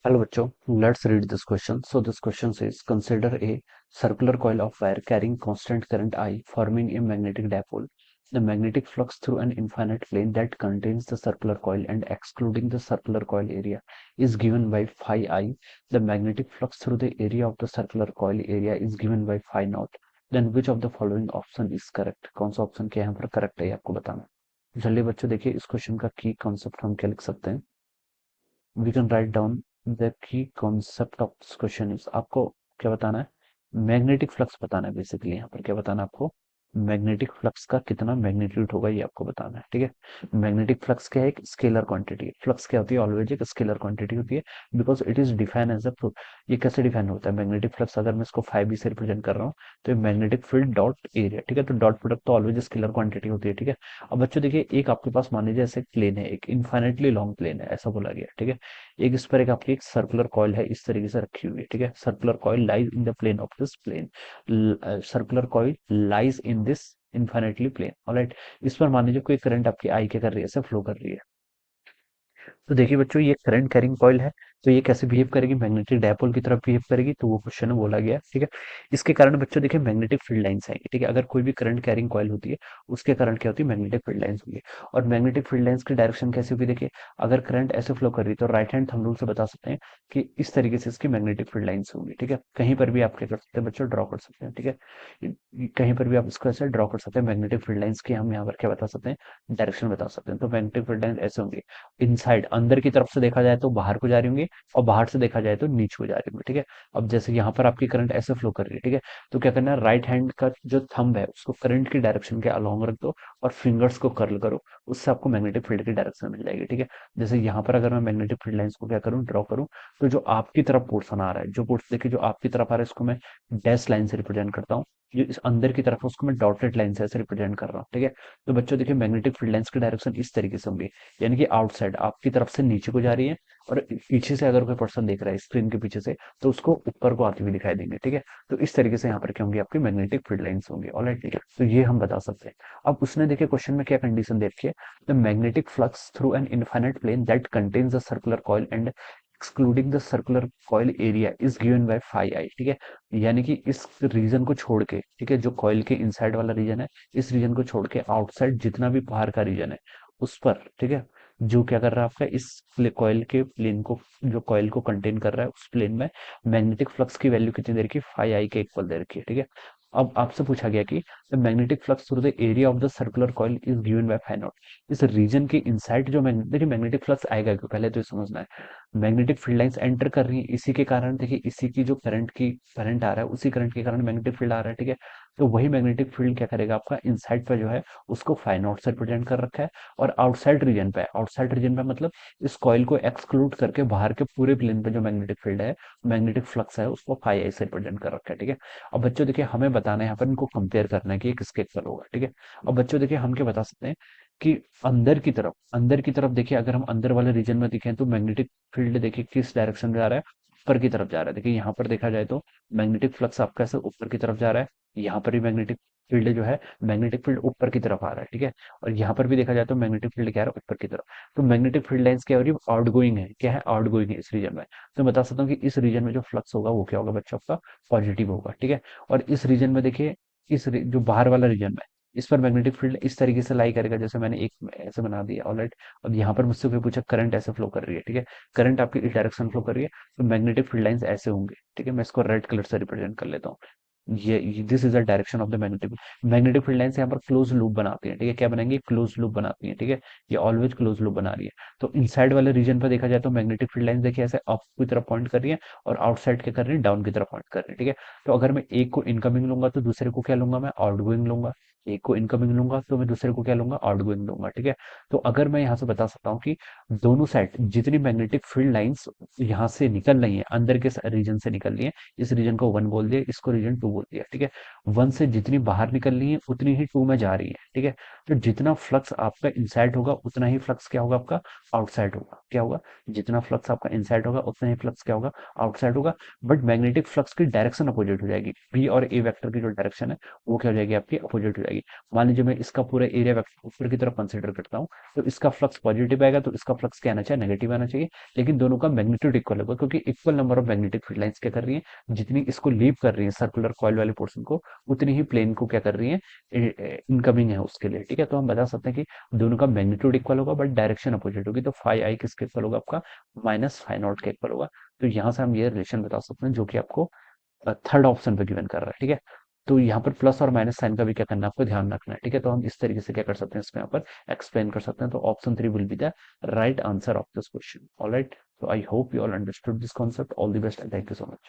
Hello बच्चों, let's read this question. So this question says, consider a circular coil of wire carrying constant current I forming a magnetic dipole. The magnetic flux through an infinite plane that contains the circular coil and excluding the circular coil area is given by phi I. The magnetic flux through the area of the circular coil area is given by phi naught. Then which of the following option is correct? कौन सा option क्या यहाँ पर correct है ये आपको बताना है। चलिए बच्चों देखिए इस क्वेश्चन का की कॉन्सेप्ट हम क्या लिख सकते हैं। We can write down the key concept of this question is, आपको क्या बताना है, मैग्नेटिक फ्लक्स बताना है। बेसिकली यहाँ पर क्या बताना है आपको, मैग्नेटिक फ्लक्स का कितना मैग्नीट्यूड होगा ये आपको बताना है। ठीक है, मैग्नेटिक फ्लक्स क्या है, एक स्केलर क्वांटिटी है। फ्लक्स क्या होती है, ऑलवेज एक स्केलर क्वांटिटी होती है because it is define as a. ये कैसे डिफाइन होता है मैग्नेटिक फ्लक्स, अगर मैं इसको 5b से रिप्रेजेंट कर रहा हूँ तो ये मैग्नेटिक फील्ड डॉट एरिया। ठीक है, तो डॉट प्रोडक्ट तो ऑलवेज स्केलर क्वांटिटी होती है। ठीक है, अब बच्चों देखिए एक आपके पास मान लीजिए ऐसे प्लेन है, एक इनफाइनेटली लॉन्ग प्लेन है ऐसा बोला गया। ठीक है, एक इस पर एक आपकी एक सर्कुलर कॉइल है इस तरीके से रखी हुई है। ठीक है, circular coil lies in the plane of this plane, circular coil lies in this infinitely plane. Alright, इस पर मान लीजिए कोई करंट आपकी आई क्या कर रही है, ऐसे फ्लो कर रही है। तो देखिए बच्चों ये करंट कैरिंग कॉइल है, तो ये कैसे बिहेव करेगी, मैग्नेटिक डायपोल की तरफ बिहेव करेगी। तो वो क्वेश्चन में बोला गया है। ठीक है, इसके कारण बच्चों देखिए मैग्नेटिक फील्ड लाइंस आएंगी। ठीक है, अगर कोई भी करंट कैरिंग कॉइल होती है उसके कारण क्या होती है, मैग्नेटिक फील्ड लाइंस होगी। और मैग्नेटिक फील्ड लाइंस की डायरेक्शन कैसी होगी, देखिए अगर करंट ऐसे फ्लो कर रही है तो राइट हैंड थंब रूल से बता सकते हैं कि इस तरीके से इसकी मैग्नेटिक फील्ड लाइंस होंगी। ठीक है, कहीं पर भी आप क्या कर सकते हैं बच्चों, ड्रॉ कर सकते हैं। ठीक है, कहीं पर भी आप इसको ऐसे ड्रॉ कर सकते हैं, मैग्नेटिक फील्ड लाइंस की हम यहाँ पर क्या बता सकते हैं, डायरेक्शन बता सकते हैं। तो मैग्नेटिक फील्ड लाइंस ऐसे होंगी, इनसाइड अंदर की तरफ से देखा जाए तो बाहर को जा रही होंगी, और बाहर से देखा जाए तो नीचे को जा रही होंगी। ठीक है, अब जैसे यहाँ पर आपकी करंट ऐसे फ्लो कर रही है। ठीक है, तो क्या करना है, राइट हैंड का जो थंब है उसको करंट की डायरेक्शन के अलोंग रख दो और फिंगर्स को कर्ल करो, उससे आपको मैग्नेटिक फील्ड की डायरेक्शन मिल जाएगी। ठीक है, जैसे यहाँ पर अगर मैं मैग्नेटिक फील्ड लाइंस को क्या करूँ, ड्रॉ करूँ, तो जो आपकी तरफ पोर्सन आ रहा है, जो पोर्सन देखिए जो आपकी तरफ आ रहा है इसको मैं डैश लाइन से रिप्रेजेंट करता हूँ, जो इस अंदर की तरफ है उसको मैं डॉटेड लाइन से ऐसे रिप्रेजेंट कर रहा हूँ। ठीक है, तो बच्चों देखिए मैग्नेटिक फील्ड लाइंस की डायरेक्शन इस तरीके से होंगी, यानी कि आउटसाइड आपकी तरफ से नीचे को जा रही है, और पीछे से अगर कोई पर्सन देख रहा है स्क्रीन के पीछे से तो उसको ऊपर को आती हुई दिखाई देंगे। ठीक है, तो इस तरीके से यहाँ पर क्या होंगी, आपकी मैग्नेटिक फील्ड लाइंस होंगी। ऑलराइट, ठीक है, तो ये हम बता सकते हैं। अब उसने देखिए क्वेश्चन में क्या कंडीशन दे रखी है, the magnetic flux through an infinite plane that contains the circular coil and excluding the circular coil area is given by phi I. ठीक है, यानी कि इस रीजन को छोड़ के, ठीक है, जो कॉइल के इनसाइड वाला रीजन है, इस रीजन को छोड़ के आउटसाइड जितना भी बाहर का रीजन है उस पर, ठीक है, जो क्या कर रहा है आपका इस कॉइल के प्लेन को, जो कॉइल को कंटेन कर रहा है उस प्लेन में मैग्नेटिक फ्लक्स की वैल्यू कितनी दे रखी है, फाई आई के इक्वल दे रखी है। ठीक है, अब आपसे पूछा गया कि the magnetic flux through the area of the circular coil is given by phi not. इस रीजन के इनसाइड जो देखिए मैग्नेटिक फ्लक्स आएगा क्यों, पहले तो ये समझना है। मैग्नेटिक फील्ड लाइंस एंटर कर रही है, इसी के कारण देखिए इसी की जो करंट आ रहा है उसी करंट के कारण मैग्नेटिक फील्ड आ रहा है। ठीक है, तो वही मैग्नेटिक फील्ड क्या करेगा आपका इनसाइड पर जो है उसको फाई नॉट से रिप्रेजेंट कर रखा है, और आउटसाइड रीजन पे मतलब इस कॉइल को एक्सक्लूड करके बाहर के पूरे प्लेन पे जो मैग्नेटिक फील्ड है, मैग्नेटिक फ्लक्स है, उसको फाई आई से रिप्रेजेंट कर रखा है। ठीक है, अब बच्चों देखिए हमें बताना है यहाँ पर, इनको कंपेयर करना है कि ये किसके इक्वल होगा। ठीक है, अब बच्चों देखिए हम क्या बता सकते हैं कि अंदर की तरफ देखिए, अगर हम अंदर वाले रीजन में देखें तो मैग्नेटिक फील्ड देखिए किस डायरेक्शन में जा रहा है, ऊपर की तरफ जा रहा है। देखिए यहाँ पर देखा जाए तो मैग्नेटिक फ्लक्स आपका ऐसे ऊपर की तरफ जा रहा है, यहाँ पर भी मैग्नेटिक फील्ड जो है, मैग्नेटिक फील्ड ऊपर की तरफ आ रहा है। ठीक है, और यहाँ पर भी देखा जाए तो मैग्नेटिक फील्ड क्या आ रहा है, ऊपर की तरफ। तो मैग्नेटिक फील्ड लाइंस क्या हो रही है, आउटगोइंग है, क्या है, आउटगोइंग है इस रीजन में। तो मैं बता सकता हूँ कि इस रीजन में जो फ्लक्स होगा वो क्या होगा बच्चों, आपका पॉजिटिव होगा। ठीक है, और इस रीजन में देखिए जो बाहर वाला रीजन में, इस पर मैग्नेटिक फील्ड इस तरीके से लाई करेगा, जैसे मैंने एक ऐसे बना दिया। ऑलराइट, अब यहाँ पर मुझसे कोई पूछा करंट ऐसे फ्लो कर रही है। ठीक है, करंट आपकी इस डायरेक्शन फ्लो कर रही है, तो मैग्नेटिक फील्ड लाइंस ऐसे होंगे। ठीक है, मैं इसको रेड कलर से रिप्रेजेंट कर लेता हूँ। ये this is the direction of the magnetic field lines यहाँ पर क्लोज लूप बनाती है। ठीक है, क्या बनाएंगे, क्लोज लूप बनाती है। ठीक है, ये ऑलवेज क्लोज लूप बना रही है। तो इनसाइड वाले रीजन पर देखा जाए तो मैग्नेटिक फील्ड लाइंस देखिए ऐसे अप की तरफ पॉइंट कर रही है, और आउटसाइड क्या कर रही है, डाउन की तरफ पॉइंट कर रही है। ठीक है, तो अगर मैं एक को इनकमिंग लूंगा तो दूसरे को क्या लूंगा, मैं आउटगोइंग लूंगा। एक को इनकमिंग लूंगा तो मैं दूसरे को क्या लूंगा, आउटगोइंग लूंगा। ठीक है, तो अगर मैं यहाँ से बता सकता हूँ कि दोनों साइड जितनी मैग्नेटिक फील्ड लाइंस यहाँ से निकल रही है, अंदर के रीजन से निकल रही है, इस रीजन को 1 बोल दिया, इसको रीजन 2 बोल दिया। ठीक है, 1 से जितनी बाहर निकल रही है उतनी ही 2 में जा रही है। ठीक है, तो जितना फ्लक्स आपका इनसाइड होगा उतना ही फ्लक्स क्या होगा आपका आउटसाइड होगा। क्या होगा? जितना फ्लक्स आपका इनसाइड होगा उतना ही फ्लक्स क्या होगा आउटसाइड होगा। बट मैग्नेटिक फ्लक्स की डायरेक्शन अपोजिट हो जाएगी। बी और ए वेक्टर की जो डायरेक्शन है वो क्या हो जाएगी आपकी अपोजिट हो जाएगी। मान लीजिए मैं इसका पूरा एरिया वेक्टर ऊपर की तरफ कंसिडर करता हूँ, तो इसका फ्लक्स पॉजिटिव आएगा तो इसका फ्लक्स क्या आना चाहिए? नेगेटिव आना चाहिए। लेकिन दोनों का मैग्नीट्यूड इक्वल होगा क्योंकि equal number of magnetic field lines क्या कर रही है, जितनी इसको लीव कर रही है सर्कुलर कॉइल वाले पोर्शन को, उतनी ही प्लेन को क्या कर रही है, इनकमिंग है उसके लिए। ठीक है, तो हम बता सकते हैं कि दोनों का मैग्नीट्यूड इक्वल होगा बट डायरेक्शन अपोजिट होगी। तो फाई आई किसके इक्वल होगा आपका? माइनस फाई नॉट के इक्वल होगा। तो यहाँ से हम ये रिलेशन बता सकते हैं जो कि आपको थर्ड ऑप्शन पे गिवन कर रहा है। ठीक है, तो यहाँ पर प्लस और माइनस साइन का भी क्या करना है आपको ध्यान रखना है। ठीक है, तो हम इस तरीके से क्या कर सकते हैं इसमें यहाँ पर एक्सप्लेन कर सकते हैं। तो option 3 will be the right answer of this question. Alright, so I hope you all understood this concept. All the best and thank you so much.